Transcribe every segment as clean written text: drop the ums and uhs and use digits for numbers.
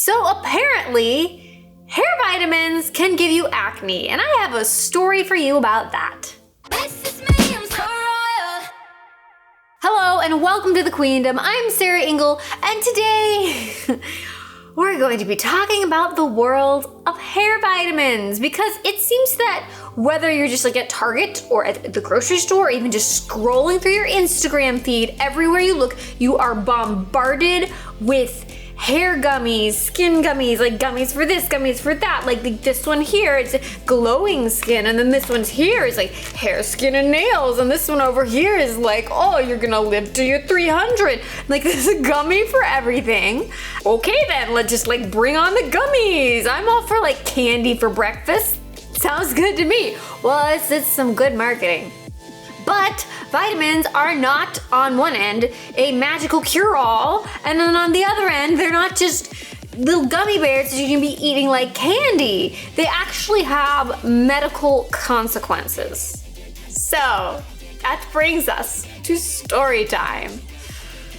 So apparently, hair vitamins can give you acne, and I have a story for you about that. This is me, I'm so royal. Hello and welcome to the Queendom. I'm Sarah Engel, and today we're going to be talking about the world of hair vitamins, because it seems that whether you're just like at Target or at the grocery store, or even just scrolling through your Instagram feed, everywhere you look, you are bombarded with hair gummies, skin gummies, like gummies for this, gummies for that. Like this one here, it's glowing skin, and then this one's here is like hair, skin, and nails, and this one over here is like, oh, you're gonna live to your 300. Like there's a gummy for everything. Okay then, let's just like bring on the gummies. I'm all for like candy for breakfast. Sounds good to me. Well, it's some good marketing. But vitamins are not, on one end, a magical cure-all, and then on the other end, they're not just little gummy bears that you can be eating like candy. They actually have medical consequences. So, that brings us to story time.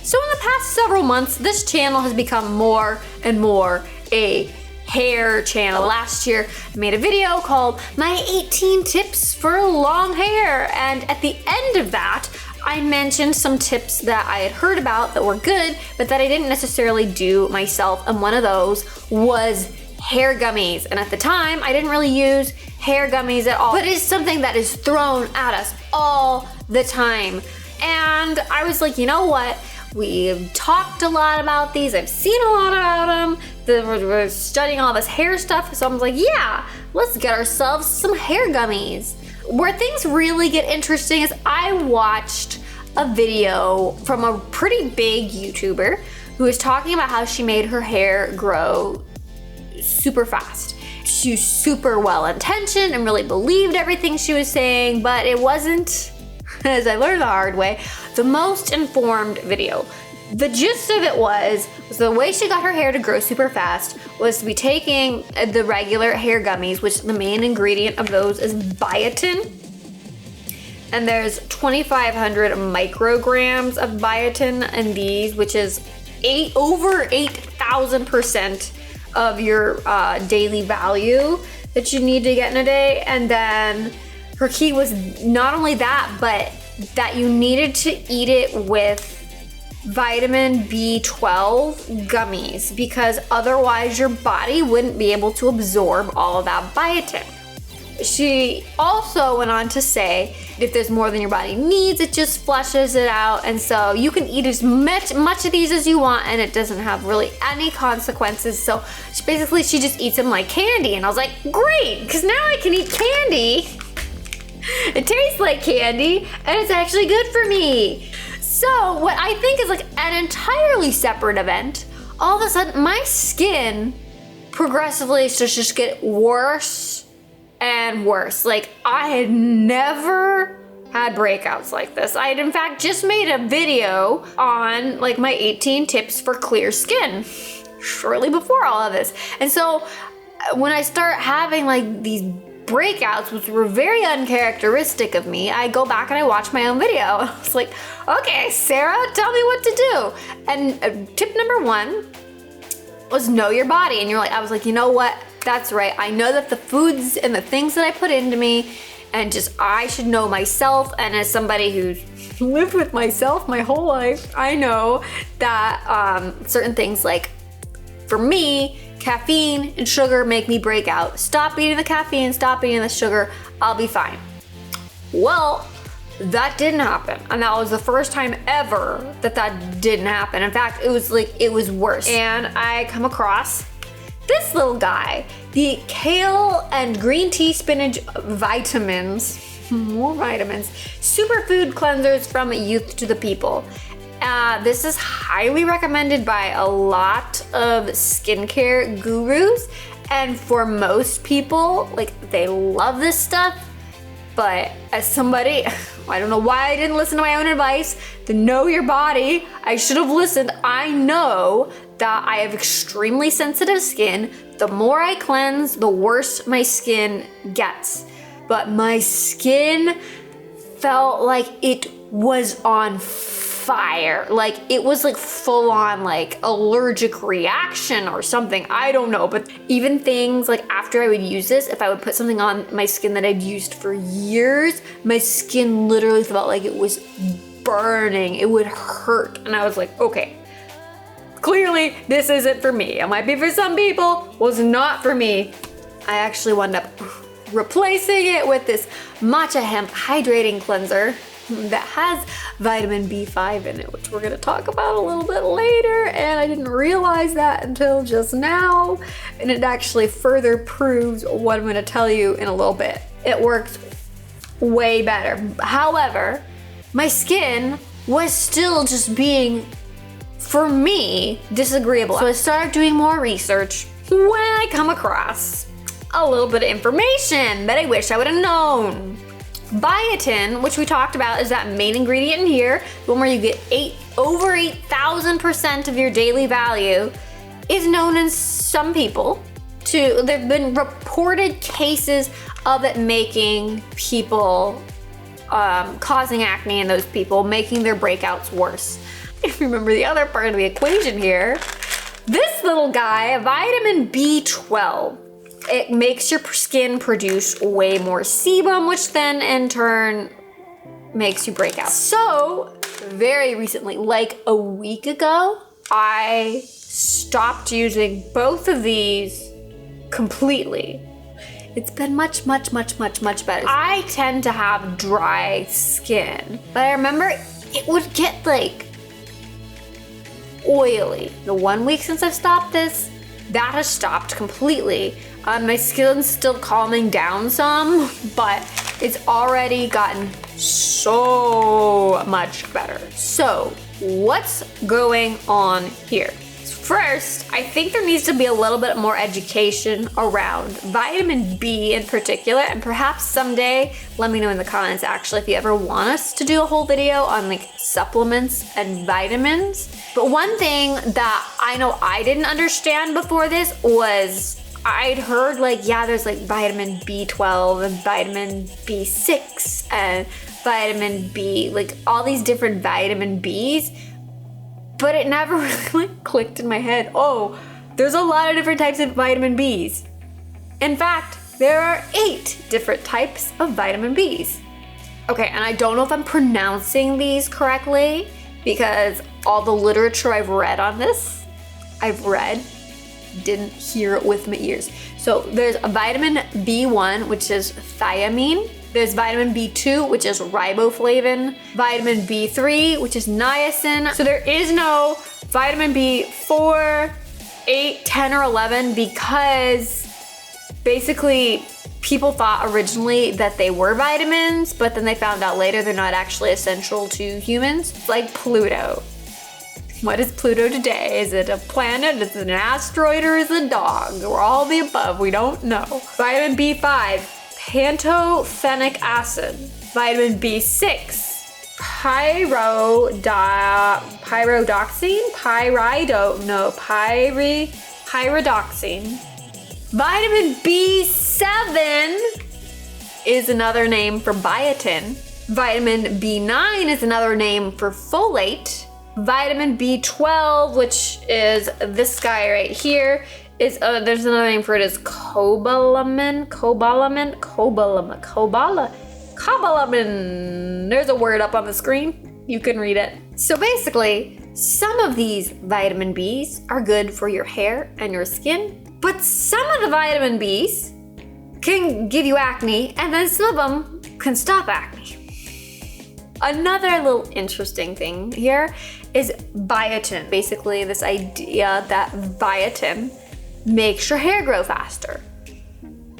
So in the past several months, this channel has become more and more a hair channel. Last year, I made a video called My 18 Tips for Long Hair, and at the end of that, I mentioned some tips that I had heard about that were good, but that I didn't necessarily do myself, and one of those was hair gummies. And at the time, I didn't really use hair gummies at all, but it is something that is thrown at us all the time. And I was like, you know what? We've talked a lot about these. I've seen a lot about them. We're studying all this hair stuff. So I'm like, yeah, let's get ourselves some hair gummies. Where things really get interesting is I watched a video from a pretty big YouTuber who was talking about how she made her hair grow super fast. She was super well-intentioned and really believed everything she was saying, but it wasn't, as I learned the hard way, the most informed video. The gist of it was the way she got her hair to grow super fast was to be taking the regular hair gummies, which the main ingredient of those is biotin. And there's 2,500 micrograms of biotin in these, which is over 8,000% of your daily value that you need to get in a day. And then her key was not only that, but that you needed to eat it with vitamin B12 gummies, because otherwise your body wouldn't be able to absorb all of that biotin. She also went on to say if there's more than your body needs, it just flushes it out, and so you can eat as much of these as you want and it doesn't have really any consequences. So she just eats them like candy, and I was like, great, because now I can eat candy. It tastes like candy and it's actually good for me. So what I think is like an entirely separate event, all of a sudden my skin progressively starts to just get worse and worse. Like I had never had breakouts like this. I had in fact just made a video on like my 18 tips for clear skin shortly before all of this. And so when I start having like these breakouts, which were very uncharacteristic of me, I go back and I watch my own video. I was like, okay, Sarah, tell me what to do. And tip number one was know your body. And I was like, you know what? That's right. I know that the foods and the things that I put into me, and just I should know myself. And as somebody who's lived with myself my whole life, I know that certain things, like for me, caffeine and sugar make me break out. Stop eating the caffeine, stop eating the sugar, I'll be fine. Well, that didn't happen. And that was the first time ever that didn't happen. In fact, it was worse. And I come across this little guy, the kale and green tea spinach vitamins, more vitamins, superfood cleansers from youth to the people. This is highly recommended by a lot of skincare gurus, and for most people, like, they love this stuff. But as somebody, I don't know why I didn't listen to my own advice, to know your body, I should have listened. I know that I have extremely sensitive skin. The more I cleanse, the worse my skin gets. But my skin felt like it was on fire. Like it was like full on like allergic reaction or something. I don't know. But even things like after I would use this, if I would put something on my skin that I'd used for years, my skin literally felt like it was burning. It would hurt. And I was like, okay, clearly this isn't for me. It might be for some people, was not for me. I actually wound up replacing it with this Matcha Hemp Hydrating Cleanser that has vitamin B5 in it, which we're gonna talk about a little bit later, and I didn't realize that until just now, and it actually further proves what I'm gonna tell you in a little bit. It works way better. However, my skin was still just being, for me, disagreeable. So I started doing more research when I come across a little bit of information that I wish I would have known. Biotin, which we talked about, is that main ingredient in here, the one where you get over 8,000% of your daily value, is known in some people to, there've been reported cases of it making people, causing acne in those people, making their breakouts worse. If you remember the other part of the equation here, this little guy, vitamin B12, it makes your skin produce way more sebum, which then in turn makes you break out. So very recently, like a week ago, I stopped using both of these completely. It's been much better. I tend to have dry skin, but I remember it would get like oily. The 1 week since I've stopped this, that has stopped completely. My skin's still calming down some, but it's already gotten so much better. So what's going on here? First, I think there needs to be a little bit more education around vitamin B in particular, and perhaps someday, let me know in the comments actually if you ever want us to do a whole video on like supplements and vitamins. But one thing that I know I didn't understand before this was I'd heard like, yeah, there's like vitamin B12 and vitamin B6 and vitamin B, like all these different vitamin Bs, but it never really like clicked in my head. Oh, there's a lot of different types of vitamin Bs. In fact, there are 8 different types of vitamin Bs. Okay, and I don't know if I'm pronouncing these correctly because all the literature I've read on this, didn't hear it with my ears. So there's a vitamin B1, which is thiamine. There's vitamin B2, which is riboflavin. Vitamin B3, which is niacin. So there is no vitamin B4, 8, 10, or 11 because basically people thought originally that they were vitamins, but then they found out later they're not actually essential to humans. It's like Pluto. What is Pluto today? Is it a planet? Is it an asteroid? Or is it a dog? Or all the above? We don't know. Vitamin B5, pantothenic acid. Vitamin B6, pyridoxine. Vitamin B7 is another name for biotin. Vitamin B9 is another name for folate. Vitamin B12, which is this guy right here, is there's another name for it, is cobalamin. There's a word up on the screen. You can read it. So basically, some of these vitamin Bs are good for your hair and your skin, but some of the vitamin Bs can give you acne, and then some of them can stop acne. Another little interesting thing here is biotin. Basically, this idea that biotin makes your hair grow faster.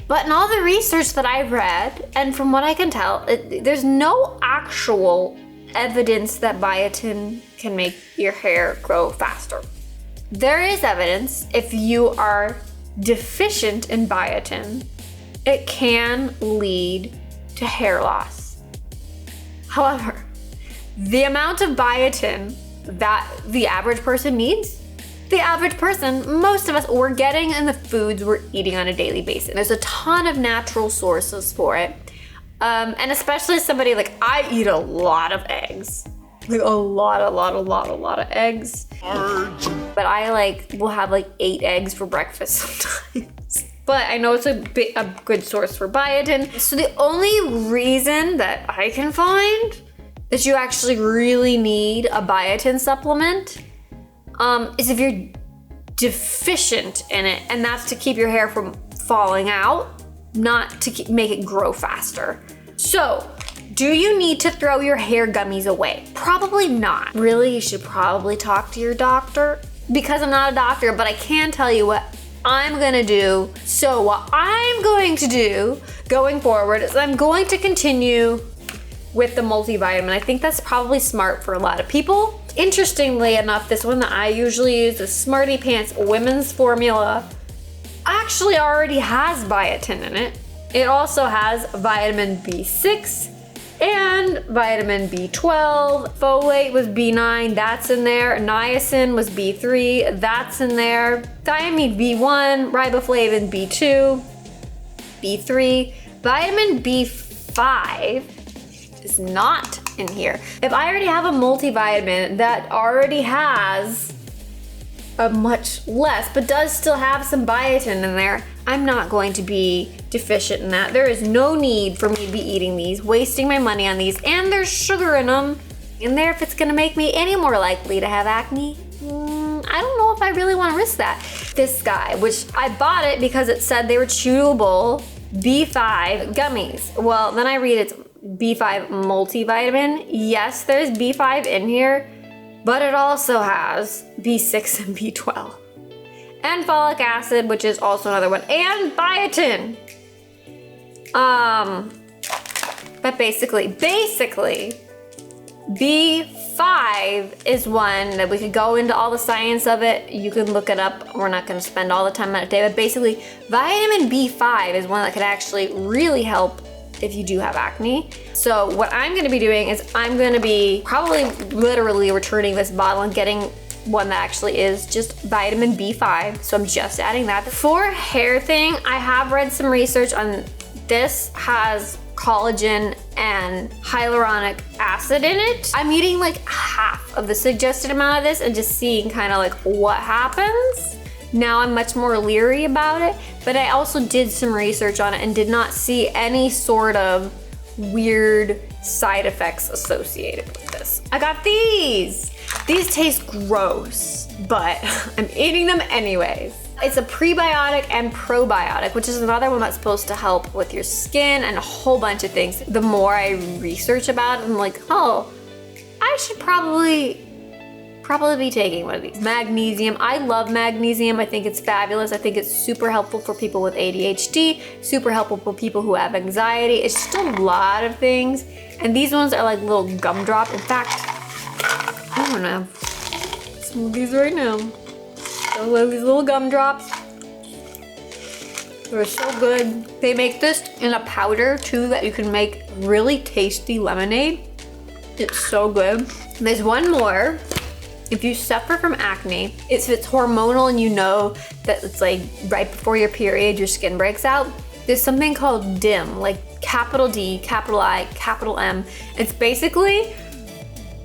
But in all the research that I've read, and from what I can tell, there's no actual evidence that biotin can make your hair grow faster. There is evidence if you are deficient in biotin, it can lead to hair loss. However, the amount of biotin that the average person needs, the average person, most of us, we're getting in the foods we're eating on a daily basis. There's a ton of natural sources for it. And especially somebody like, I eat a lot of eggs. like a lot of eggs. But I like will have like 8 eggs for breakfast sometimes. But I know it's a good source for biotin. So the only reason that I can find that you actually really need a biotin supplement is if you're deficient in it, and that's to keep your hair from falling out, not to make it grow faster. So, do you need to throw your hair gummies away? Probably not. Really, you should probably talk to your doctor, because I'm not a doctor, but I can tell you what I'm gonna do. So what I'm going to do going forward is I'm going to continue with the multivitamin. I think that's probably smart for a lot of people. Interestingly enough, this one that I usually use, the Smarty Pants Women's Formula, actually already has biotin in it. It also has vitamin B6 and vitamin B12. Folate was B9, that's in there. Niacin was B3, that's in there. Thiamine B1, riboflavin B2, B3. Vitamin B5 is not in here. If I already have a multivitamin that already has a much less, but does still have some biotin in there, I'm not going to be deficient in that. There is no need for me to be eating these, wasting my money on these, and there's sugar in them in there if it's gonna make me any more likely to have acne. I don't know if I really wanna risk that. This guy, which I bought it because it said they were chewable B5 gummies. Well, then I read it's B5 multivitamin. Yes, there's B5 in here, but it also has B6 and B12. And folic acid, which is also another one, and biotin. But basically, B5 is one that we could go into all the science of it. You can look it up. We're not gonna spend all the time on it today, but basically, vitamin B5 is one that could actually really help if you do have acne. So what I'm gonna be doing is I'm gonna be probably literally returning this bottle and getting one that actually is just vitamin B5. So I'm just adding that. For hair thing, I have read some research on this has collagen and hyaluronic acid in it. I'm eating like half of the suggested amount of this and just seeing kind of like what happens. Now I'm much more leery about it, but I also did some research on it and did not see any sort of weird side effects associated with this. I got these. These taste gross, but I'm eating them anyways. It's a prebiotic and probiotic, which is another one that's supposed to help with your skin and a whole bunch of things. The more I research about it, I'm like, oh, I should probably be taking one of these. Magnesium, I love magnesium. I think it's fabulous. I think it's super helpful for people with ADHD, super helpful for people who have anxiety. It's just a lot of things. And these ones are like little gumdrop. In fact, I'm gonna have some of these right now. So these little gumdrops. They're so good. They make this in a powder too that you can make really tasty lemonade. It's so good. There's one more. If you suffer from acne, if it's hormonal and you know that it's like right before your period, your skin breaks out, there's something called DIM, like capital D, capital I, capital M. It's basically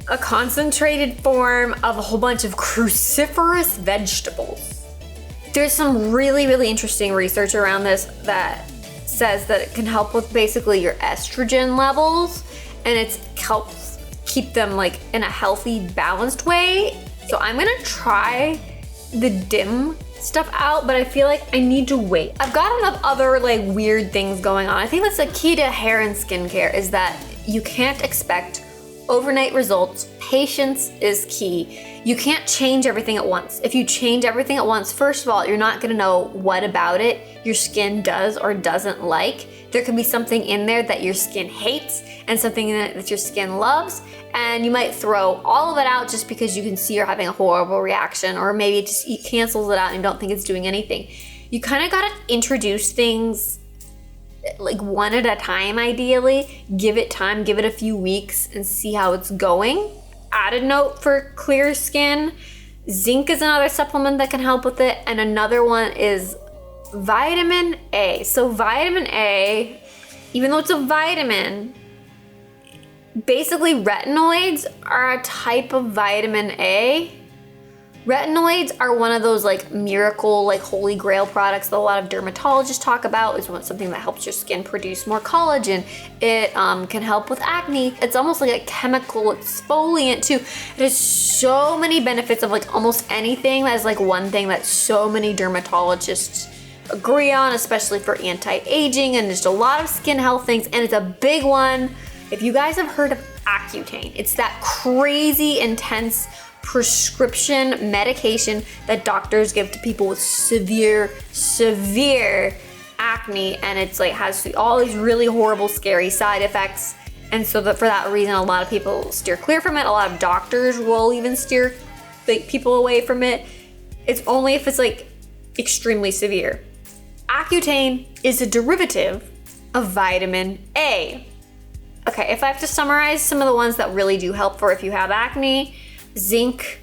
a concentrated form of a whole bunch of cruciferous vegetables. There's some really, really interesting research around this that says that it can help with basically your estrogen levels, and it helps keep them like in a healthy, balanced way. So I'm gonna try the DIM stuff out, but I feel like I need to wait. I've got enough other like weird things going on. I think that's the key to hair and skincare is that you can't expect overnight results. Patience is key. You can't change everything at once. If you change everything at once, first of all, you're not gonna know what about it your skin does or doesn't like. There could be something in there that your skin hates and something in it that your skin loves, and you might throw all of it out just because you can see you're having a horrible reaction, or maybe it just cancels it out and you don't think it's doing anything. You kind of gotta introduce things like one at a time, ideally. Give it time, give it a few weeks and see how it's going. Added note for clear skin, zinc is another supplement that can help with it, and another one is vitamin A. So vitamin A, even though it's a vitamin, basically retinoids are a type of vitamin A. Retinoids are one of those like miracle, like holy grail products that a lot of dermatologists talk about. It's something that helps your skin produce more collagen. It can help with acne. It's almost like a chemical exfoliant too. It has so many benefits of like almost anything. That is like one thing that so many dermatologists agree on, especially for anti-aging and just a lot of skin health things. And it's a big one. If you guys have heard of Accutane, it's that crazy intense prescription medication that doctors give to people with severe acne, and it's like has all these really horrible, scary side effects. And so for that reason, a lot of people steer clear from it. A lot of doctors will even steer like people away from it. It's only if it's like extremely severe. Accutane is a derivative of vitamin A. Okay, if I have to summarize some of the ones that really do help for if you have acne: zinc,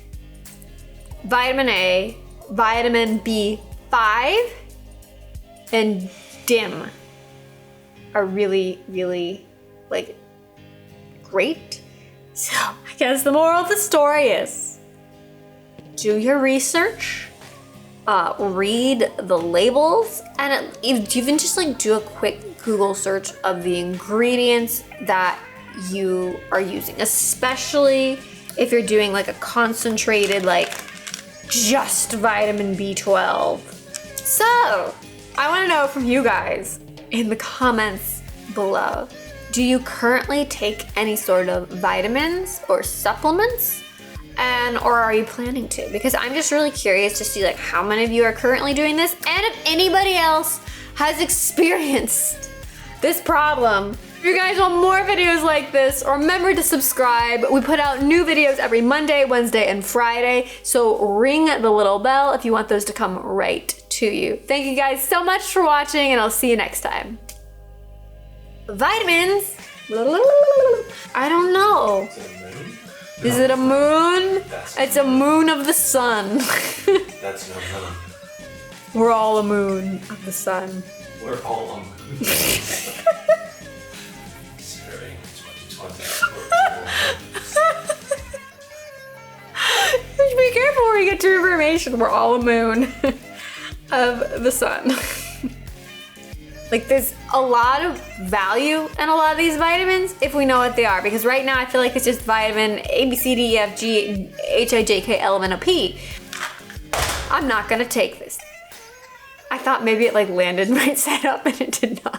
vitamin A, vitamin B5, and DIM are really like great. So I guess the moral of the story is do your research, read the labels, and even just like do a quick Google search of the ingredients that you are using, especially if you're doing like a concentrated, like just vitamin B12. So I want to know from you guys in the comments below, do you currently take any sort of vitamins or supplements? Or are you planning to? Because I'm just really curious to see like how many of you are currently doing this, and if anybody else has experienced this problem. If you guys want more videos like this, remember to subscribe. We put out new videos every Monday, Wednesday, and Friday. So ring the little bell if you want those to come right to you. Thank you guys so much for watching, and I'll see you next time. Vitamins? I don't know. Is it a moon? It's a moon of the sun. That's no moon. We're all a moon of the sun. We're all a moon. Sorry, 2020. Be careful where you get your information. We're all a moon of the sun. Like there's a lot of value in a lot of these vitamins if we know what they are. Because right now I feel like it's just vitamin A, B, C, D, E, F, G, H, I, J, K, L, M, N, O, P. I'm not gonna take this. I thought maybe it like landed right side up and it did not.